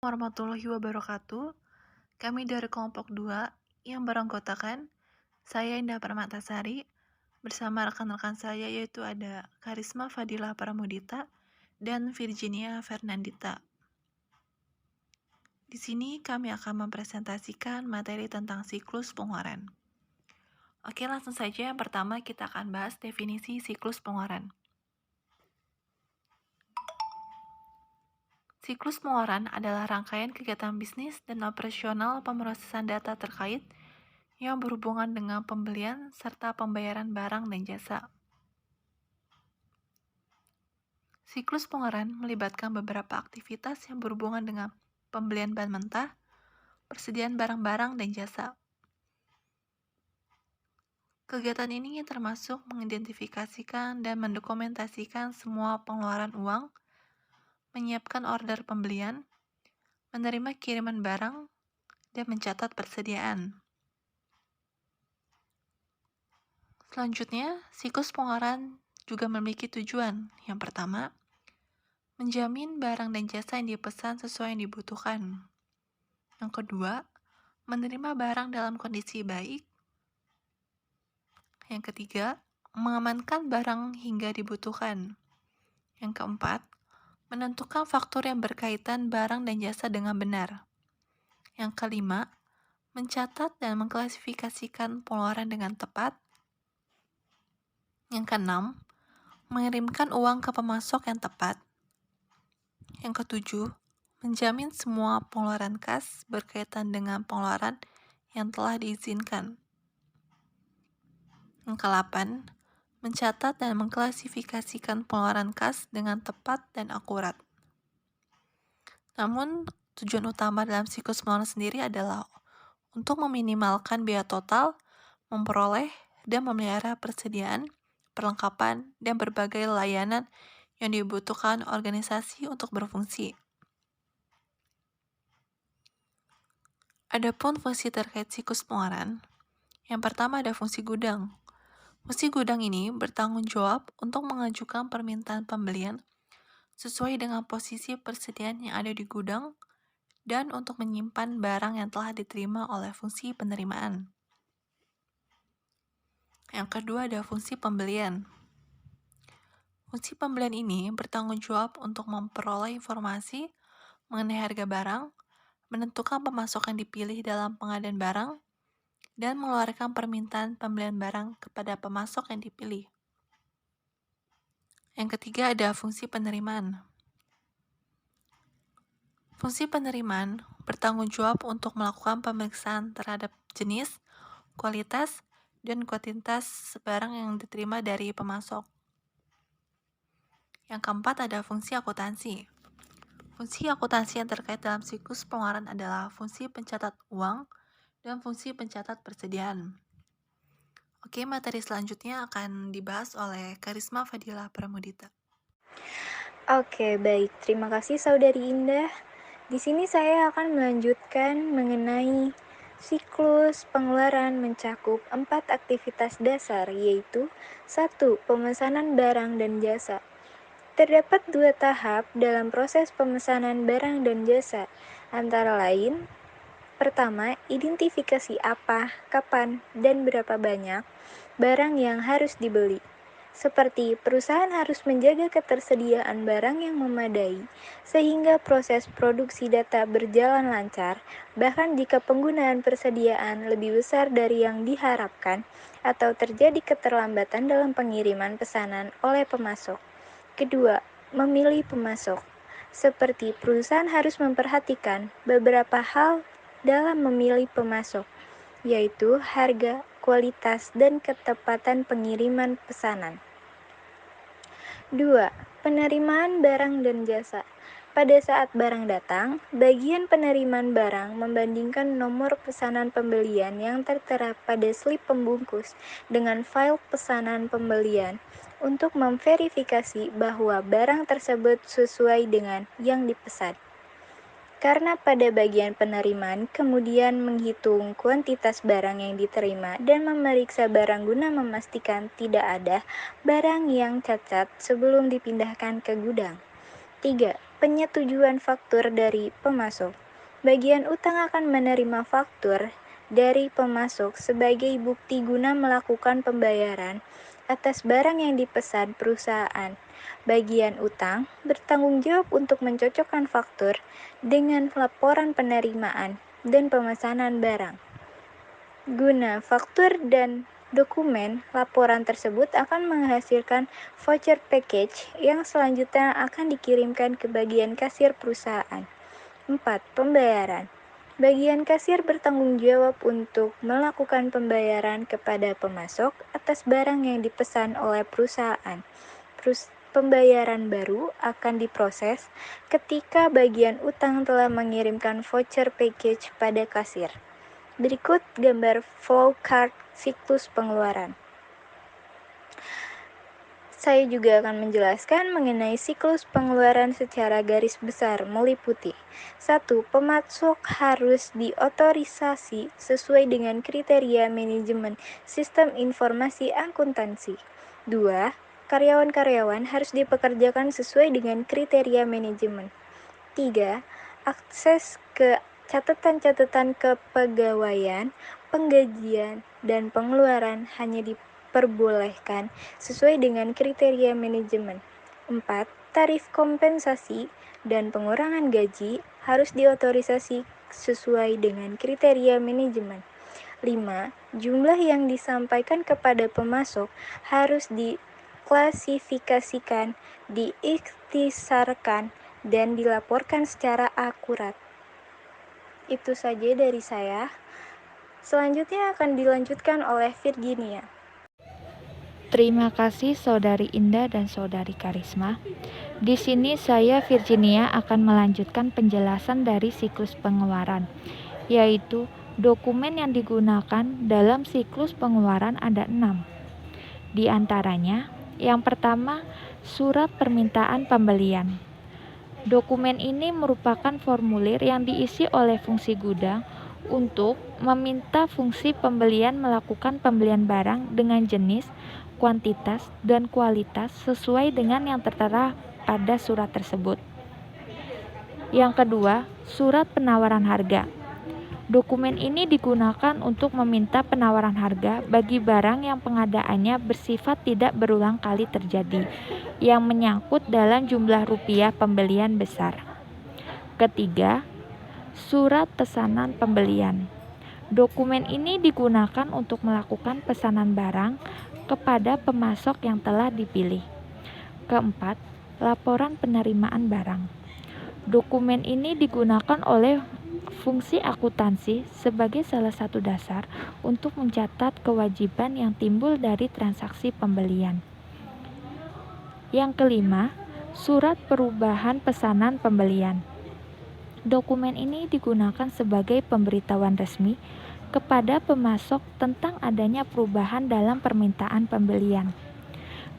warahmatullahi wabarakatuh. Kami dari kelompok 2 yang beranggotakan saya Indah Permatasari bersama rekan-rekan saya yaitu ada Karisma Fadila Pramudita dan Virginia Fernandita. Di sini kami akan mempresentasikan materi tentang siklus pengeluaran. Oke, langsung saja yang pertama kita akan bahas definisi siklus pengeluaran. Siklus pengeluaran adalah rangkaian kegiatan bisnis dan operasional pemrosesan data terkait yang berhubungan dengan pembelian serta pembayaran barang dan jasa. Siklus pengeluaran melibatkan beberapa aktivitas yang berhubungan dengan pembelian bahan mentah, persediaan barang-barang dan jasa. Kegiatan ini termasuk mengidentifikasikan dan mendokumentasikan semua pengeluaran uang, menyiapkan order pembelian, menerima kiriman barang, dan mencatat persediaan. Selanjutnya, siklus pengeluaran juga memiliki tujuan. Yang pertama, menjamin barang dan jasa yang dipesan sesuai yang dibutuhkan. Yang kedua, menerima barang dalam kondisi baik. Yang ketiga, mengamankan barang hingga dibutuhkan. Yang keempat, menentukan faktur yang berkaitan barang dan jasa dengan benar. Yang kelima, mencatat dan mengklasifikasikan pengeluaran dengan tepat. Yang keenam, mengirimkan uang ke pemasok yang tepat. Yang ketujuh, menjamin semua pengeluaran kas berkaitan dengan pengeluaran yang telah diizinkan. Yang ke-8, mencatat dan mengklasifikasikan pengeluaran kas dengan tepat dan akurat. Namun, tujuan utama dalam siklus pengeluaran sendiri adalah untuk meminimalkan biaya total, memperoleh dan memelihara persediaan, perlengkapan, dan berbagai layanan yang dibutuhkan organisasi untuk berfungsi. Adapun fungsi terkait siklus pengeluaran, yang pertama ada fungsi gudang. Fungsi gudang ini bertanggung jawab untuk mengajukan permintaan pembelian sesuai dengan posisi persediaan yang ada di gudang dan untuk menyimpan barang yang telah diterima oleh fungsi penerimaan. Yang kedua ada fungsi pembelian. Fungsi pembelian ini bertanggung jawab untuk memperoleh informasi mengenai harga barang, menentukan pemasok yang dipilih dalam pengadaan barang, dan mengeluarkan permintaan pembelian barang kepada pemasok yang dipilih. Yang ketiga ada fungsi penerimaan. Fungsi penerimaan bertanggung jawab untuk melakukan pemeriksaan terhadap jenis, kualitas, dan kuantitas barang yang diterima dari pemasok. Yang keempat ada fungsi akuntansi. Fungsi akuntansi yang terkait dalam siklus pengeluaran adalah fungsi pencatat uang dan fungsi pencatat persediaan. Oke, materi selanjutnya akan dibahas oleh Karisma Fadila Pramudita. Oke, baik. Terima kasih Saudari Indah. Di sini saya akan melanjutkan mengenai siklus pengeluaran mencakup 4 aktivitas dasar, yaitu 1. Pemesanan barang dan jasa. Terdapat 2 tahap dalam proses pemesanan barang dan jasa, antara lain: pertama, identifikasi apa, kapan, dan berapa banyak barang yang harus dibeli. Seperti perusahaan harus menjaga ketersediaan barang yang memadai, sehingga proses produksi data berjalan lancar, bahkan jika penggunaan persediaan lebih besar dari yang diharapkan, atau terjadi keterlambatan dalam pengiriman pesanan oleh pemasok. Kedua, memilih pemasok. Seperti perusahaan harus memperhatikan beberapa hal dalam memilih pemasok, yaitu harga, kualitas, dan ketepatan pengiriman pesanan. 2. Penerimaan barang dan jasa. Pada saat barang datang, bagian penerimaan barang membandingkan nomor pesanan pembelian yang tertera pada slip pembungkus dengan file pesanan pembelian untuk memverifikasi bahwa barang tersebut sesuai dengan yang dipesan. Karena pada bagian penerimaan kemudian menghitung kuantitas barang yang diterima dan memeriksa barang guna memastikan tidak ada barang yang cacat sebelum dipindahkan ke gudang. 3. penyetujuan faktur dari pemasok. Bagian utang akan menerima faktur dari pemasok sebagai bukti guna melakukan pembayaran atas barang yang dipesan perusahaan. Bagian utang bertanggung jawab untuk mencocokkan faktur dengan laporan penerimaan dan pemesanan barang. Guna faktur dan dokumen laporan tersebut akan menghasilkan voucher package yang selanjutnya akan dikirimkan ke bagian kasir perusahaan. 4. Pembayaran. Bagian kasir bertanggung jawab untuk melakukan pembayaran kepada pemasok atas barang yang dipesan oleh perusahaan. Pembayaran baru akan diproses ketika bagian utang telah mengirimkan voucher package pada kasir. Berikut gambar flowchart siklus pengeluaran. Saya juga akan menjelaskan mengenai siklus pengeluaran secara garis besar meliputi 1. Pemasok harus diotorisasi sesuai dengan kriteria manajemen sistem informasi akuntansi. 2. Karyawan-karyawan harus dipekerjakan sesuai dengan kriteria manajemen. 3. Akses ke catatan-catatan kepegawaian, penggajian, dan pengeluaran hanya diperbolehkan sesuai dengan kriteria manajemen. 4. Tarif kompensasi dan pengurangan gaji harus diotorisasi sesuai dengan kriteria manajemen. 5. Jumlah yang disampaikan kepada pemasok harus diklasifikasikan, diikhtisarkan, dan dilaporkan secara akurat. Itu saja dari saya. Selanjutnya akan dilanjutkan oleh Virginia. Terima kasih Saudari Indah dan Saudari Karisma. Di sini saya Virginia akan melanjutkan penjelasan dari siklus pengeluaran, yaitu dokumen yang digunakan dalam siklus pengeluaran ada 6. Di antaranya, yang pertama, surat permintaan pembelian. Dokumen ini merupakan formulir yang diisi oleh fungsi gudang untuk meminta fungsi pembelian melakukan pembelian barang dengan jenis, kuantitas, dan kualitas sesuai dengan yang tertera pada surat tersebut. Yang kedua, surat penawaran harga. Dokumen ini digunakan untuk meminta penawaran harga bagi barang yang pengadaannya bersifat tidak berulang kali terjadi, yang menyangkut dalam jumlah rupiah pembelian besar. Ketiga, surat pesanan pembelian. Dokumen ini digunakan untuk melakukan pesanan barang kepada pemasok yang telah dipilih. Keempat, laporan penerimaan barang. Dokumen ini digunakan oleh fungsi akuntansi sebagai salah satu dasar untuk mencatat kewajiban yang timbul dari transaksi pembelian. Yang kelima, surat perubahan pesanan pembelian. Dokumen ini digunakan sebagai pemberitahuan resmi kepada pemasok tentang adanya perubahan dalam permintaan pembelian.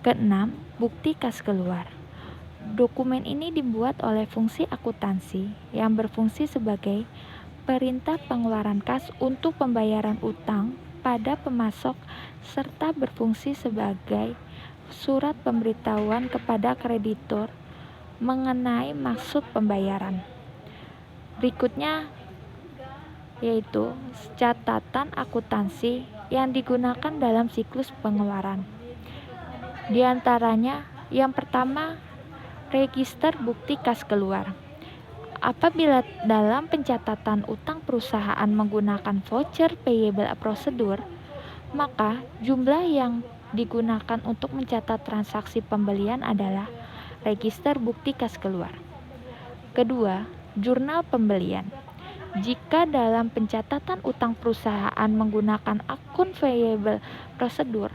Keenam, bukti kas keluar. Dokumen ini dibuat oleh fungsi akuntansi yang berfungsi sebagai perintah pengeluaran kas untuk pembayaran utang pada pemasok serta berfungsi sebagai surat pemberitahuan kepada kreditur mengenai maksud pembayaran. Berikutnya yaitu catatan akuntansi yang digunakan dalam siklus pengeluaran. Di antaranya yang pertama, register bukti kas keluar. Apabila dalam pencatatan utang perusahaan menggunakan voucher payable prosedur, maka jumlah yang digunakan untuk mencatat transaksi pembelian adalah register bukti kas keluar. Kedua, jurnal pembelian. Jika dalam pencatatan utang perusahaan menggunakan akun payable prosedur,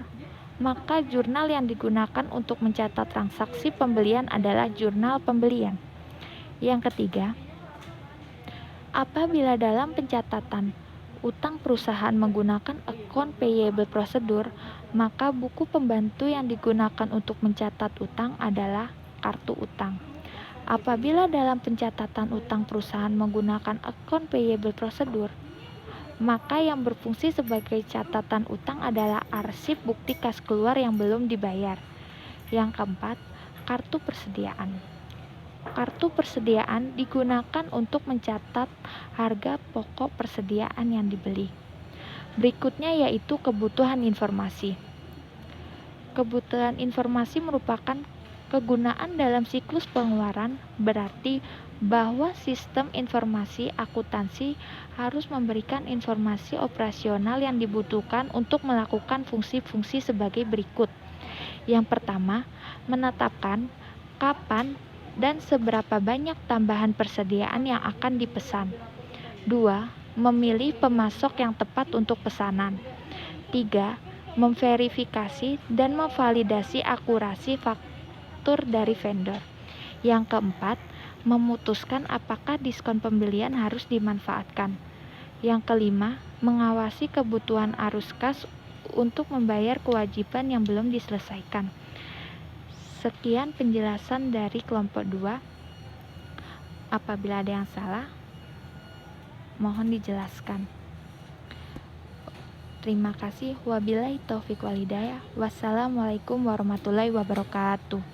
maka jurnal yang digunakan untuk mencatat transaksi pembelian adalah jurnal pembelian. Yang ketiga, apabila dalam pencatatan utang perusahaan menggunakan akun payable prosedur, maka buku pembantu yang digunakan untuk mencatat utang adalah kartu utang. Apabila dalam pencatatan utang perusahaan menggunakan akun payable prosedur, maka yang berfungsi sebagai catatan utang adalah arsip bukti kas keluar yang belum dibayar. Yang keempat, kartu persediaan. Kartu persediaan digunakan untuk mencatat harga pokok persediaan yang dibeli. Berikutnya yaitu kebutuhan informasi. Kebutuhan informasi merupakan kegunaan dalam siklus pengeluaran, berarti bahwa sistem informasi akuntansi harus memberikan informasi operasional yang dibutuhkan untuk melakukan fungsi-fungsi sebagai berikut. Yang pertama, menetapkan kapan dan seberapa banyak tambahan persediaan yang akan dipesan. 2. Memilih pemasok yang tepat untuk pesanan. 3. Memverifikasi dan memvalidasi akurasi faktur dari vendor. Yang keempat, memutuskan apakah diskon pembelian harus dimanfaatkan. Yang kelima, mengawasi kebutuhan arus kas untuk membayar kewajiban yang belum diselesaikan. Sekian penjelasan dari kelompok 2. Apabila ada yang salah, mohon dijelaskan. Terima kasih. Wabillahi taufiq walhidayah. Wassalamualaikum warahmatullahi wabarakatuh.